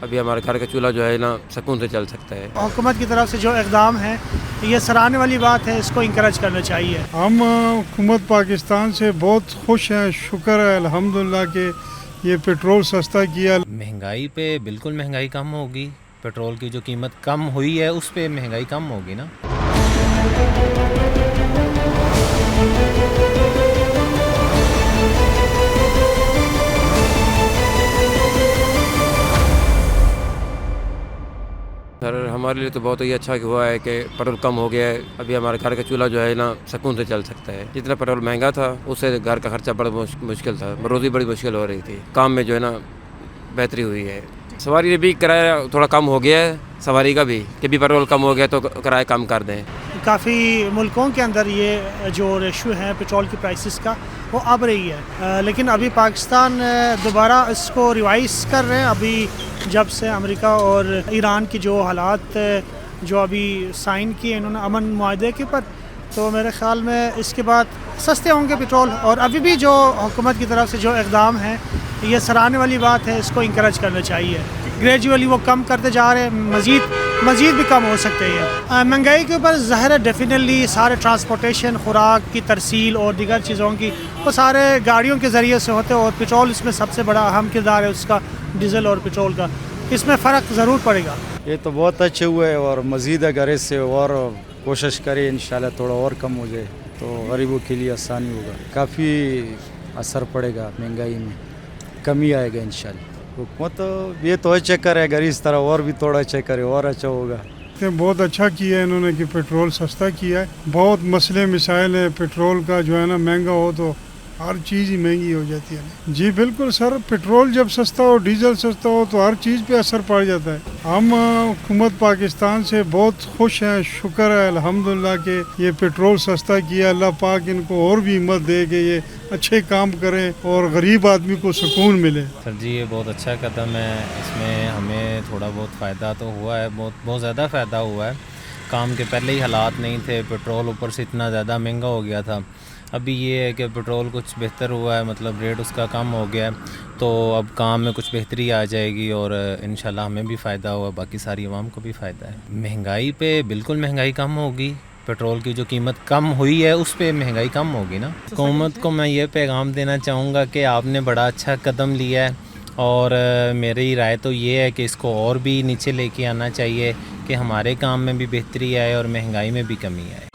ابھی ہمارے گھر کا چولہا جو ہے نا سکون سے چل سکتا ہے۔ حکومت کی طرف سے جو اقدام ہیں یہ سراہنے والی بات ہے، اس کو انکریج کرنا چاہیے۔ ہم حکومت پاکستان سے بہت خوش ہیں، شکر ہے الحمدللہ کہ یہ پیٹرول سستا کیا۔ مہنگائی پہ بالکل مہنگائی کم ہوگی، پیٹرول کی جو قیمت کم ہوئی ہے اس پہ مہنگائی کم ہوگی نا۔ سر ہمارے لیے تو بہت ہی اچھا ہوا ہے کہ پیٹرول کم ہو گیا ہے، ابھی ہمارے گھر کا چولہا جو ہے نا سکون سے چل سکتا ہے۔ جتنا پیٹرول مہنگا تھا اس سے گھر کا خرچہ بڑا مشکل تھا، روزی بڑی مشکل ہو رہی تھی، کام میں جو ہے نا بہتری ہوئی ہے۔ سواری بھی کرایہ تھوڑا کم ہو گیا ہے، سواری کا بھی کہ بھی پیٹرول کم ہو گیا تو کرایہ کم کر دیں۔ کافی ملکوں کے اندر یہ جو ریشو ہے پیٹرول کی پرائسز کا وہ اب رہی ہے، لیکن ابھی پاکستان دوبارہ اس کو ریوائز کر رہے ہیں۔ ابھی جب سے امریکہ اور ایران کی جو حالات جو ابھی سائن کیے انہوں نے امن معاہدے کے اوپر، تو میرے خیال میں اس کے بعد سستے ہوں گے پیٹرول۔ اور ابھی بھی جو حکومت کی طرف سے جو اقدام ہیں یہ سراہنے والی بات ہے، اس کو انکریج کرنا چاہیے۔ گریجولی وہ کم کرتے جا رہے ہیں، مزید بھی کم ہو سکتے ہیں۔ مہنگائی کے اوپر ظاہر ہے ڈیفینیٹلی سارے ٹرانسپورٹیشن، خوراک کی ترسیل اور دیگر چیزوں کی وہ سارے گاڑیوں کے ذریعے سے ہوتے ہیں، اور پیٹرول اس میں سب سے بڑا اہم کردار ہے اس کا، ڈیزل اور پیٹرول کا۔ اس میں فرق ضرور پڑے گا۔ یہ تو بہت اچھے ہوئے اور مزید اگر اس سے اور کوشش کرے انشاءاللہ تھوڑا اور کم ہو جائے تو غریبوں کے لیے آسانی ہوگا، کافی اثر پڑے گا، مہنگائی میں کمی آئے گا انشاءاللہ۔ حکومت یہ تو اچھا کرے، اگر اس طرح اور بھی تھوڑا اچھا کرے اور اچھا ہوگا۔ بہت اچھا کیا ہے انہوں نے کہ پیٹرول سستا کیا ہے۔ بہت مسئلے مسائل ہیں، پیٹرول کا جو ہے نا مہنگا ہو تو ہر چیز ہی مہنگی ہو جاتی ہے۔ جی بالکل سر، پیٹرول جب سستا ہو، ڈیزل سستا ہو تو ہر چیز پہ اثر پڑ جاتا ہے۔ ہم حکومت پاکستان سے بہت خوش ہیں، شکر ہے الحمدللہ کہ یہ پیٹرول سستا کیا۔ اللہ پاک ان کو اور بھی ہمت دے کہ یہ اچھے کام کریں اور غریب آدمی کو سکون ملے۔ سر جی یہ بہت اچھا قدم ہے، اس میں ہمیں تھوڑا بہت فائدہ تو ہوا ہے، بہت زیادہ فائدہ ہوا ہے۔ کام کے پہلے ہی حالات نہیں تھے، پیٹرول اوپر سے اتنا زیادہ مہنگا ہو گیا تھا۔ ابھی یہ ہے کہ پیٹرول کچھ بہتر ہوا ہے، مطلب ریٹ اس کا کم ہو گیا ہے، تو اب کام میں کچھ بہتری آ جائے گی اور انشاءاللہ ہمیں بھی فائدہ ہوا، باقی ساری عوام کو بھی فائدہ ہے۔ مہنگائی پہ بالکل مہنگائی کم ہوگی، پیٹرول کی جو قیمت کم ہوئی ہے اس پہ مہنگائی کم ہوگی نا۔ حکومت کو میں یہ پیغام دینا چاہوں گا کہ آپ نے بڑا اچھا قدم لیا ہے، اور میری رائے تو یہ ہے کہ اس کو اور بھی نیچے لے کے آنا چاہیے کہ ہمارے کام میں بھی بہتری آئے اور مہنگائی میں بھی کمی آئے۔